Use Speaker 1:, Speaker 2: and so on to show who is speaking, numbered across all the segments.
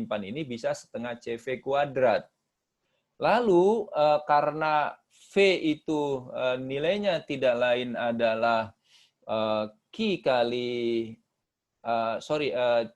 Speaker 1: tersimpan ini bisa setengah CV kuadrat. Lalu karena V itu nilainya tidak lain adalah Q kali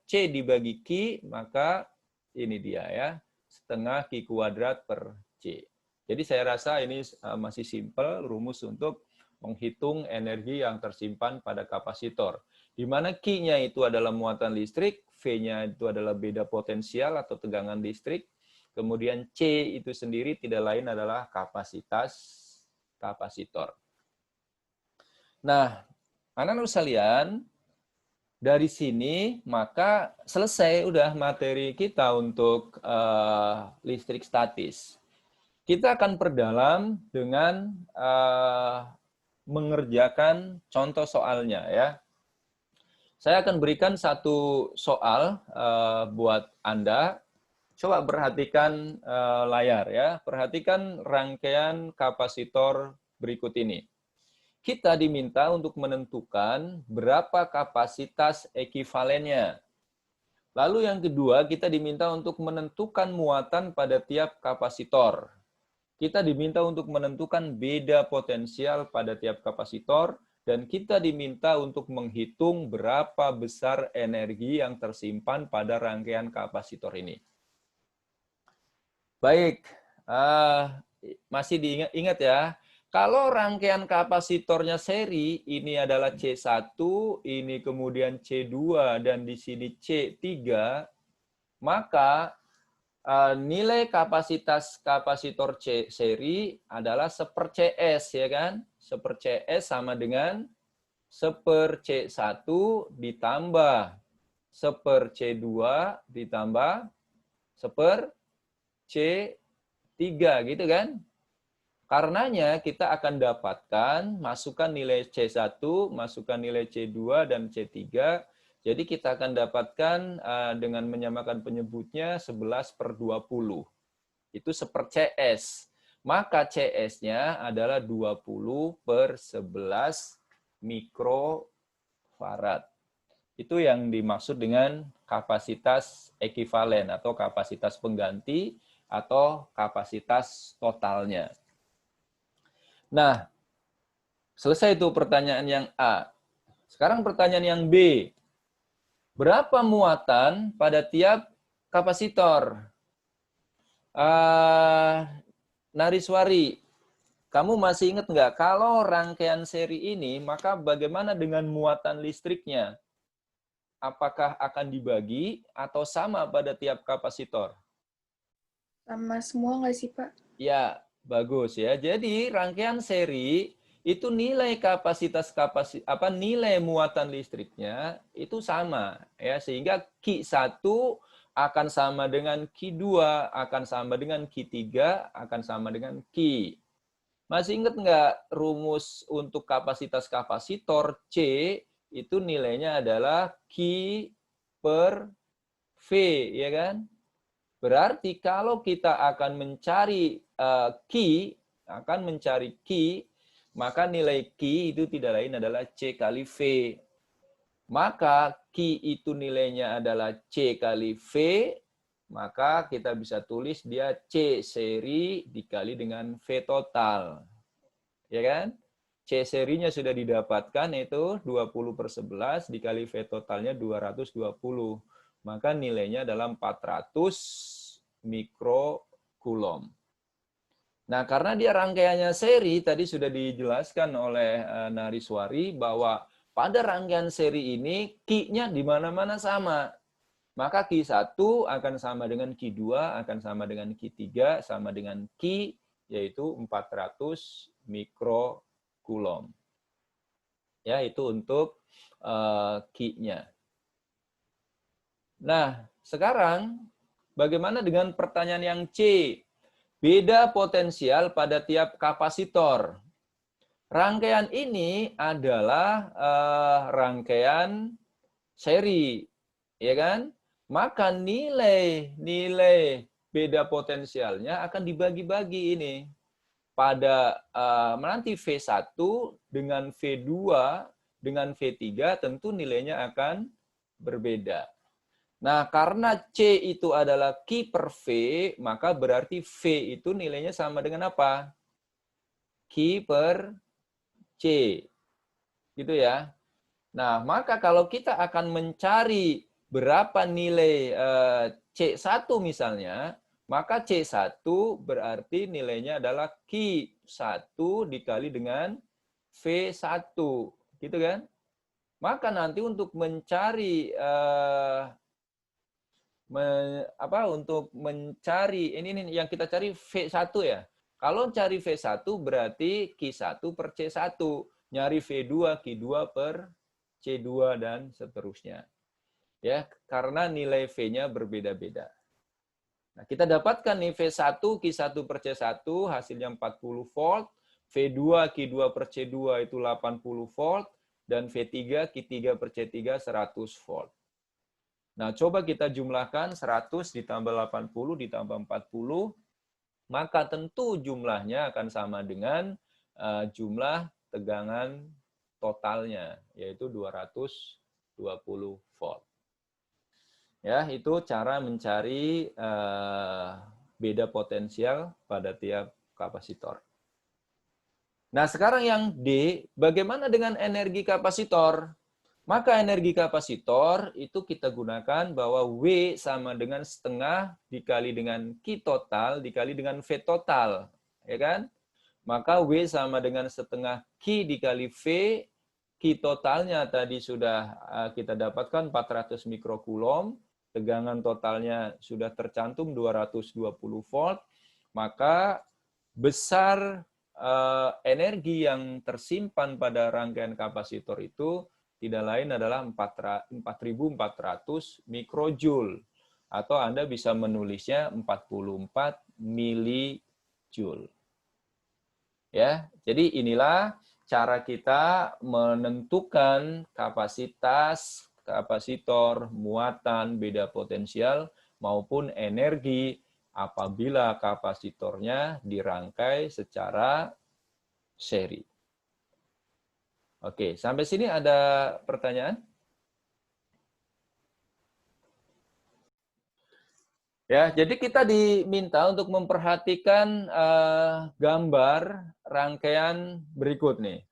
Speaker 1: C dibagi Q, maka ini dia ya, setengah Q kuadrat per C. Jadi saya rasa ini masih simpel rumus untuk menghitung energi yang tersimpan pada kapasitor. Di mana Q-nya itu adalah muatan listrik, V-nya itu adalah beda potensial atau tegangan listrik, kemudian C itu sendiri tidak lain adalah kapasitas kapasitor. Nah, anak-anak sekalian, dari sini maka selesai udah materi kita untuk listrik statis. Kita akan perdalam dengan mengerjakan contoh soalnya ya. Saya akan berikan satu soal buat Anda. Coba perhatikan layar ya. Perhatikan rangkaian kapasitor berikut ini. Kita diminta untuk menentukan berapa kapasitas ekivalennya. Lalu yang kedua, kita diminta untuk menentukan muatan pada tiap kapasitor. Kita diminta untuk menentukan beda potensial pada tiap kapasitor, dan kita diminta untuk menghitung berapa besar energi yang tersimpan pada rangkaian kapasitor ini. Baik, masih diingat ya. Kalau rangkaian kapasitornya seri, ini adalah C1, ini kemudian C2, dan di sini C3, maka nilai kapasitas kapasitor C seri adalah 1/CS, ya kan? 1/CS sama dengan 1/C1 ditambah 1/C2 ditambah 1/C3, gitu kan? Karenanya kita akan dapatkan, masukkan nilai C1, masukkan nilai C2 dan C3. Jadi kita akan dapatkan dengan menyamakan penyebutnya 11/20. Itu 1/CS. Maka CS-nya adalah 20/11 mikrofarad. Itu yang dimaksud dengan kapasitas ekivalen atau kapasitas pengganti atau kapasitas totalnya. Nah, selesai itu pertanyaan yang A. Sekarang pertanyaan yang B. Berapa muatan pada tiap kapasitor? Nariswari, kamu masih ingat nggak? Kalau rangkaian seri ini, maka bagaimana dengan muatan listriknya? Apakah akan dibagi atau sama pada tiap kapasitor?
Speaker 2: Sama semua nggak sih, Pak?
Speaker 1: Ya, bagus ya. Jadi rangkaian seri itu nilai nilai muatan listriknya itu sama ya, sehingga Q1 akan sama dengan Q2, akan sama dengan Q3, akan sama dengan Q. Masih ingat nggak rumus untuk kapasitas kapasitor C itu nilainya adalah Q per V, ya kan? Berarti kalau kita akan mencari maka nilai Q itu tidak lain adalah C kali V. Maka Q itu nilainya adalah C kali V, maka kita bisa tulis dia C seri dikali dengan V total. Ya kan? C serinya sudah didapatkan, itu 20/11 dikali V totalnya 220. Maka nilainya adalah 400 mikrokulom. Nah, karena dia rangkaiannya seri, tadi sudah dijelaskan oleh Nariswari bahwa pada rangkaian seri ini Q-nya di mana-mana sama. Maka Q1 akan sama dengan Q2, akan sama dengan Q3, sama dengan Q, yaitu 400 mikrokulom. Ya, itu untuk Q-nya. Nah, sekarang bagaimana dengan pertanyaan yang C? Beda potensial pada tiap kapasitor. Rangkaian ini adalah rangkaian seri, ya kan? Maka nilai beda potensialnya akan dibagi-bagi ini. Pada nanti V1 dengan V2 dengan V3 tentu nilainya akan berbeda. Nah, karena C itu adalah Q per V, maka berarti V itu nilainya sama dengan apa? Q per C. Gitu ya. Nah, maka kalau kita akan mencari berapa nilai C1 misalnya, maka C1 berarti nilainya adalah Q1 dikali dengan V1. Gitu kan? Maka nanti untuk mencari untuk mencari ini yang kita cari V1 ya. Kalau cari V1 berarti Q1 per C1, nyari V2 Q2 per C2 dan seterusnya. Ya, karena nilai V-nya berbeda-beda. Nah, kita dapatkan nih V1 Q1 per C1 hasilnya 40 volt, V2 Q2 per C2 itu 80 volt dan V3 Q3 per C3 100 volt. Nah, coba kita jumlahkan 100 ditambah 80 ditambah 40, maka tentu jumlahnya akan sama dengan jumlah tegangan totalnya, yaitu 220 volt. Ya, itu cara mencari beda potensial pada tiap kapasitor. Nah, sekarang yang D, bagaimana dengan energi kapasitor? Maka energi kapasitor itu kita gunakan bahwa W sama dengan setengah dikali dengan Q total dikali dengan V total. Ya kan? Maka W sama dengan setengah Q dikali V. Q totalnya tadi sudah kita dapatkan 400 mikrokulom. Tegangan totalnya sudah tercantum 220 volt. Maka besar energi yang tersimpan pada rangkaian kapasitor itu tidak lain adalah 4.400 mikrojoule. Atau Anda bisa menulisnya 44 milijoule. Ya, jadi inilah cara kita menentukan kapasitas kapasitor, muatan, beda potensial, maupun energi apabila kapasitornya dirangkai secara seri. Oke, sampai sini ada pertanyaan? Ya, jadi kita diminta untuk memperhatikan gambar rangkaian berikut nih.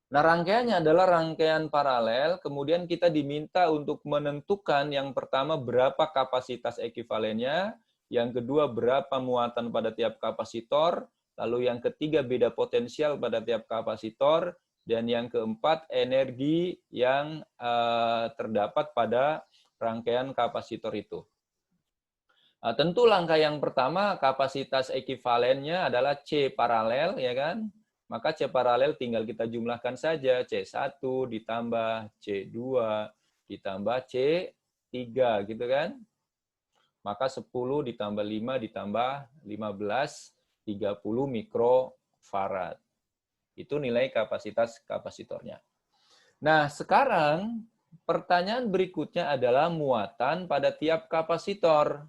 Speaker 1: Nah, rangkaiannya adalah rangkaian paralel, kemudian kita diminta untuk menentukan yang pertama berapa kapasitas ekuivalennya, yang kedua berapa muatan pada tiap kapasitor, lalu yang ketiga beda potensial pada tiap kapasitor, dan yang keempat energi yang terdapat pada rangkaian kapasitor itu. Tentu langkah yang pertama kapasitas ekuivalennya adalah C paralel, ya kan? Maka C paralel tinggal kita jumlahkan saja, C1 ditambah C2 ditambah C3, gitu kan? Maka 10 ditambah 5 ditambah 15, 30 mikrofarad. Itu nilai kapasitas kapasitornya. Nah, sekarang pertanyaan berikutnya adalah muatan pada tiap kapasitor.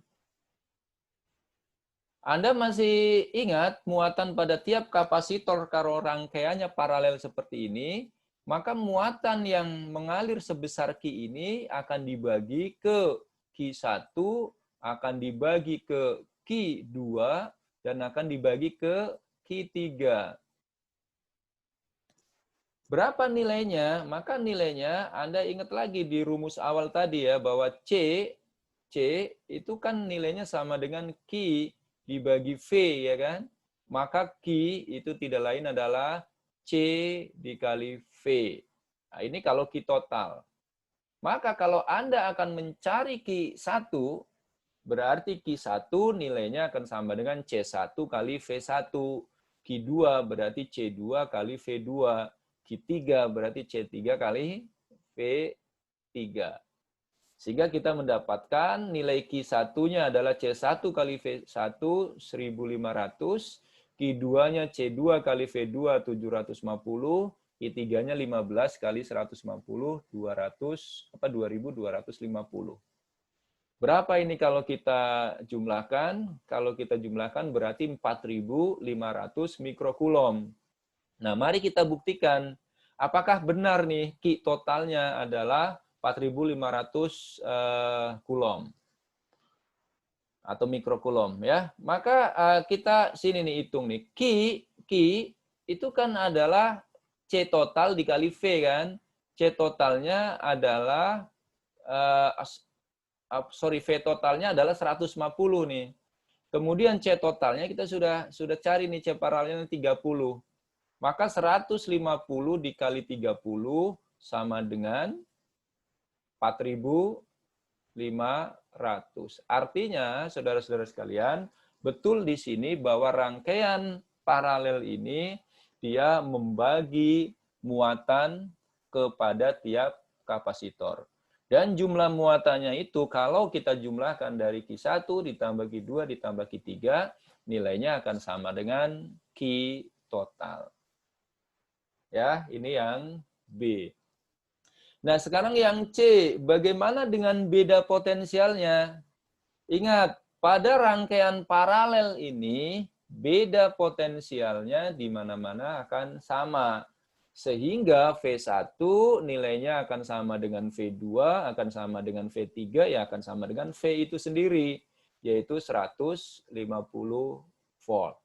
Speaker 1: Anda masih ingat muatan pada tiap kapasitor kalau rangkaiannya paralel seperti ini, maka muatan yang mengalir sebesar Q ini akan dibagi ke Q1, akan dibagi ke Q2, dan akan dibagi ke Q3. Berapa nilainya? Maka nilainya Anda ingat lagi di rumus awal tadi ya, bahwa C itu kan nilainya sama dengan Q dibagi V, ya kan? Maka Q itu tidak lain adalah C dikali V. Nah, ini kalau Q total. Maka kalau Anda akan mencari Q1, berarti Q1 nilainya akan sama dengan C1 kali V1. Q2 berarti C2 kali V2. Q3 berarti C3 kali V3. Sehingga kita mendapatkan nilai Q1-nya adalah C1 kali V1 1500, Q2-nya C2 kali V2 750, Q3-nya 15 kali 150 2250. Berapa ini kalau kita jumlahkan? Kalau kita jumlahkan berarti 4.500 mikrokulom. Nah, mari kita buktikan apakah benar nih Q totalnya adalah 4.500 kulom atau mikrokulom ya. Maka kita sini nih hitung nih. Q itu kan adalah C total dikali V kan. C totalnya adalah V totalnya adalah 150 nih. Kemudian C totalnya kita sudah cari nih C paralelnya 30. Maka 150 dikali 30 sama dengan 4.500. Artinya, saudara-saudara sekalian, betul di sini bahwa rangkaian paralel ini dia membagi muatan kepada tiap kapasitor. Dan jumlah muatannya itu kalau kita jumlahkan dari Q1 ditambah Q2 ditambah Q3, nilainya akan sama dengan Q total. Ya, ini yang B. Nah, sekarang yang C, bagaimana dengan beda potensialnya? Ingat, pada rangkaian paralel ini, beda potensialnya di mana-mana akan sama. Sehingga V1 nilainya akan sama dengan V2, akan sama dengan V3, ya akan sama dengan V itu sendiri, yaitu 150 volt.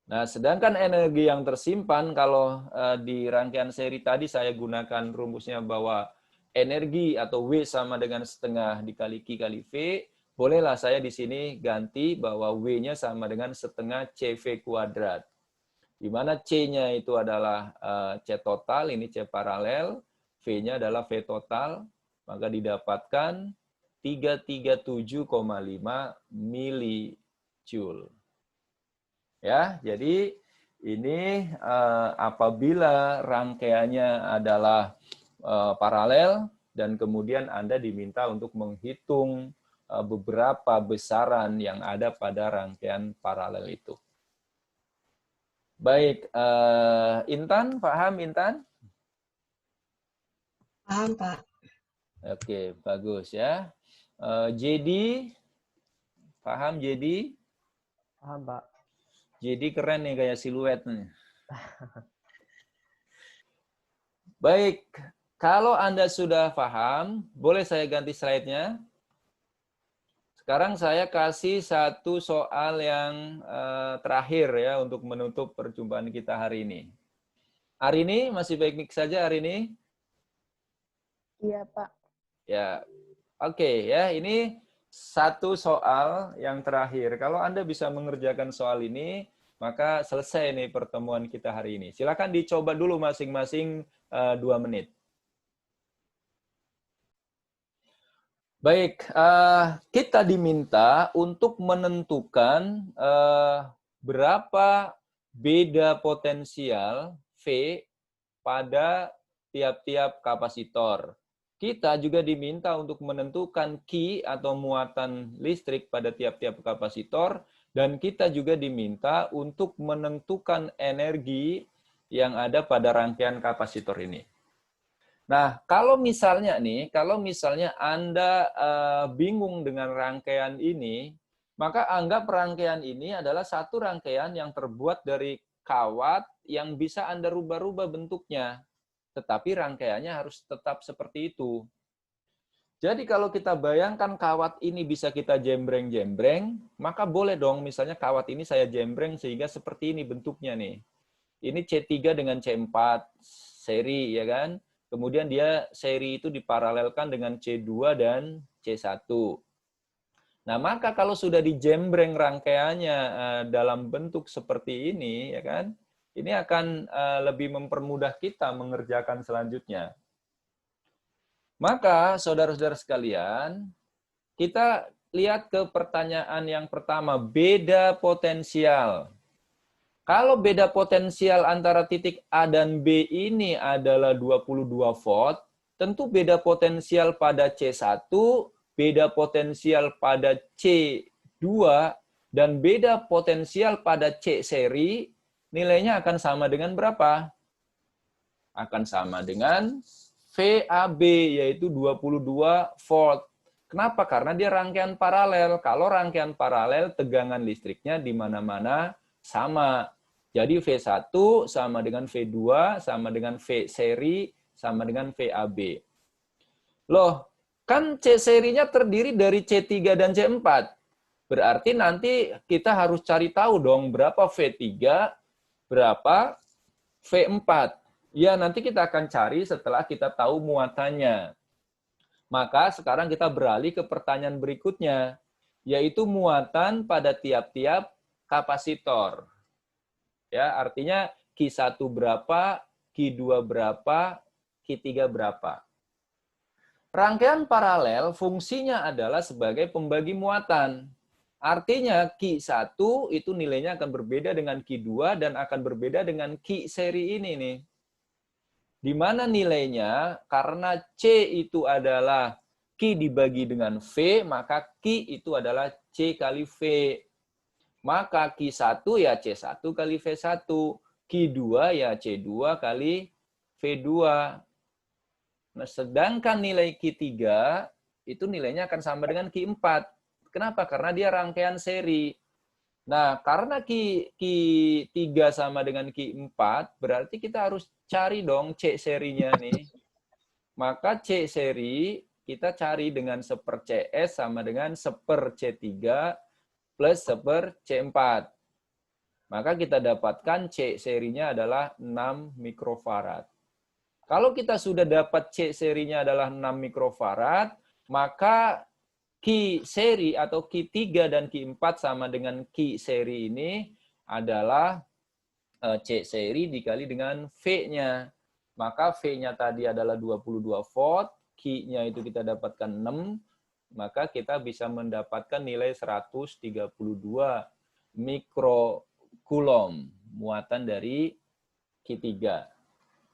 Speaker 1: Nah, sedangkan energi yang tersimpan kalau di rangkaian seri tadi saya gunakan rumusnya bahwa energi atau W sama dengan setengah dikali Q kali V, bolehlah saya di sini ganti bahwa W-nya sama dengan setengah CV kuadrat. Di mana C-nya itu adalah C total, ini C paralel, V-nya adalah V total, maka didapatkan 337,5 milijoule. Ya, jadi ini apabila rangkaiannya adalah paralel dan kemudian Anda diminta untuk menghitung beberapa besaran yang ada pada rangkaian paralel itu. Baik, Intan, paham Intan?
Speaker 3: Paham, Pak.
Speaker 1: Oke, bagus ya. Jadi, paham jadi?
Speaker 4: Paham, Pak.
Speaker 1: Jadi keren nih kayak siluet nih. Baik, kalau Anda sudah paham, boleh saya ganti slide-nya? Sekarang saya kasih satu soal yang terakhir ya untuk menutup perjumpaan kita hari ini. Hari ini masih baik-baik saja hari ini?
Speaker 2: Iya, Pak.
Speaker 1: Ya, oke ya. Ini satu soal yang terakhir. Kalau Anda bisa mengerjakan soal ini, maka selesai nih pertemuan kita hari ini. Silakan dicoba dulu masing-masing 2 menit. Baik, kita diminta untuk menentukan berapa beda potensial V pada tiap-tiap kapasitor. Kita juga diminta untuk menentukan Q atau muatan listrik pada tiap-tiap kapasitor, dan kita juga diminta untuk menentukan energi yang ada pada rangkaian kapasitor ini. Nah, kalau misalnya Anda bingung dengan rangkaian ini, maka anggap rangkaian ini adalah satu rangkaian yang terbuat dari kawat yang bisa Anda rubah-rubah bentuknya. Tetapi rangkaiannya harus tetap seperti itu. Jadi kalau kita bayangkan kawat ini bisa kita jembreng-jembreng, maka boleh dong misalnya kawat ini saya jembreng sehingga seperti ini bentuknya nih. Ini C3 dengan C4 seri ya kan. Kemudian dia seri itu diparalelkan dengan C2 dan C1. Nah, maka kalau sudah dijembreng rangkaiannya dalam bentuk seperti ini ya kan, ini akan lebih mempermudah kita mengerjakan selanjutnya. Maka, saudara-saudara sekalian, kita lihat ke pertanyaan yang pertama, beda potensial. Kalau beda potensial antara titik A dan B ini adalah 22 volt, tentu beda potensial pada C1, beda potensial pada C2, dan beda potensial pada C seri, nilainya akan sama dengan berapa? Akan sama dengan VAB, yaitu 22 volt. Kenapa? Karena dia rangkaian paralel. Kalau rangkaian paralel, tegangan listriknya di mana-mana sama. Jadi V1 sama dengan V2, sama dengan V seri, sama dengan VAB. Loh, kan C serinya terdiri dari C3 dan C4. Berarti nanti kita harus cari tahu dong berapa V3, berapa V4. Ya, nanti kita akan cari setelah kita tahu muatannya. Maka sekarang kita beralih ke pertanyaan berikutnya, yaitu muatan pada tiap-tiap kapasitor. Ya, artinya Q1 berapa, Q2 berapa, Q3 berapa. Rangkaian paralel fungsinya adalah sebagai pembagi muatan. Artinya Q1 itu nilainya akan berbeda dengan Q2 dan akan berbeda dengan Q seri ini nih. Di mana nilainya, karena C itu adalah Q dibagi dengan V, maka Q itu adalah C kali V. Maka Q1 ya C1 kali V1. Q2 ya C2 kali V2. Nah, sedangkan nilai Q3 itu nilainya akan sama dengan Q4. Kenapa? Karena dia rangkaian seri. Nah, karena Q3 sama dengan Q4, berarti kita harus cari dong C serinya nih. Maka C seri kita cari dengan 1/CS sama dengan 1/C3 plus 1/C4. Maka kita dapatkan C serinya adalah 6 mikrofarad. Kalau kita sudah dapat C serinya adalah 6 mikrofarad, maka Q seri atau Q3 dan Q4 sama dengan Q seri ini adalah C seri dikali dengan V-nya. Maka V-nya tadi adalah 22 volt, Q-nya itu kita dapatkan 6, maka kita bisa mendapatkan nilai 132 mikrokulom muatan dari Q3.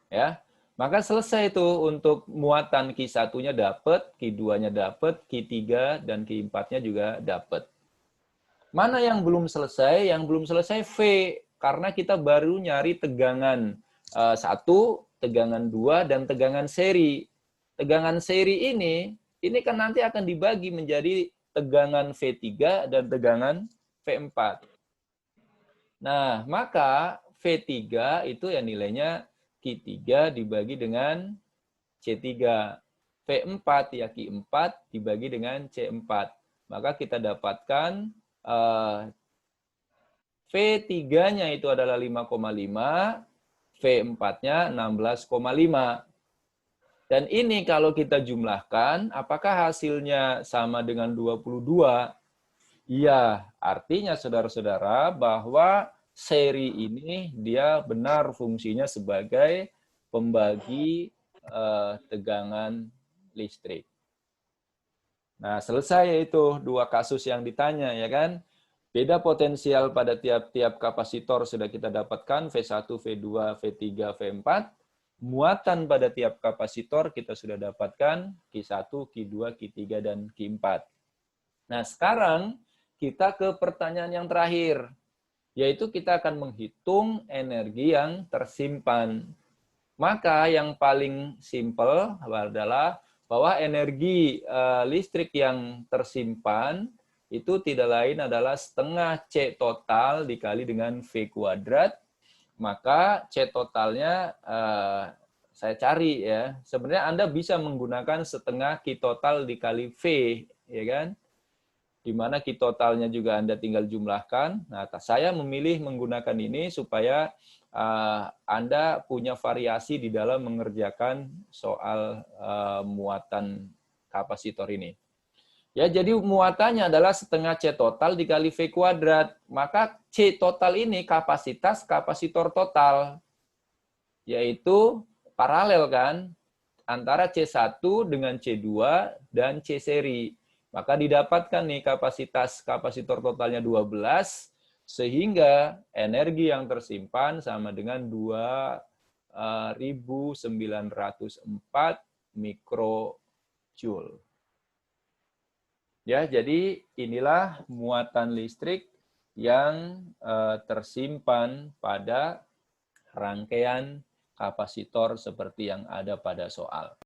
Speaker 1: Ya. Maka selesai itu untuk muatan Q1-nya dapat, Q2-nya dapat, Q3 dan Q4-nya juga dapat. Mana yang belum selesai? Yang belum selesai V, karena kita baru nyari tegangan 1, tegangan 2, dan tegangan seri. Tegangan seri ini kan nanti akan dibagi menjadi tegangan V3 dan tegangan V4. Nah, maka V3 itu ya nilainya Q3 dibagi dengan C3. V4 ya Q4 dibagi dengan C4. Maka kita dapatkan V3-nya itu adalah 5,5, V4-nya 16,5. Dan ini kalau kita jumlahkan, apakah hasilnya sama dengan 22? Iya, artinya saudara-saudara bahwa seri ini dia benar fungsinya sebagai pembagi tegangan listrik. Nah, selesai itu 2 kasus yang ditanya, ya kan? Beda potensial pada tiap-tiap kapasitor sudah kita dapatkan, V1, V2, V3, V4. Muatan pada tiap kapasitor kita sudah dapatkan, Q1, Q2, Q3, dan Q4. Nah, sekarang kita ke pertanyaan yang terakhir, yaitu kita akan menghitung energi yang tersimpan. Maka yang paling simpel adalah bahwa energi listrik yang tersimpan itu tidak lain adalah setengah C total dikali dengan V kuadrat. Maka C totalnya saya cari ya. Sebenarnya Anda bisa menggunakan setengah Q total dikali V, ya kan? Di mana Q totalnya juga Anda tinggal jumlahkan. Nah, saya memilih menggunakan ini supaya Anda punya variasi di dalam mengerjakan soal muatan kapasitor ini. Ya, jadi muatannya adalah setengah C total dikali V kuadrat. Maka C total ini kapasitas kapasitor total, yaitu paralel kan, antara C1 dengan C2 dan C seri. Maka didapatkan nih kapasitas kapasitor totalnya 12, sehingga energi yang tersimpan sama dengan 2.904 mikrojoule. Ya, jadi inilah muatan listrik yang tersimpan pada rangkaian kapasitor seperti yang ada pada soal.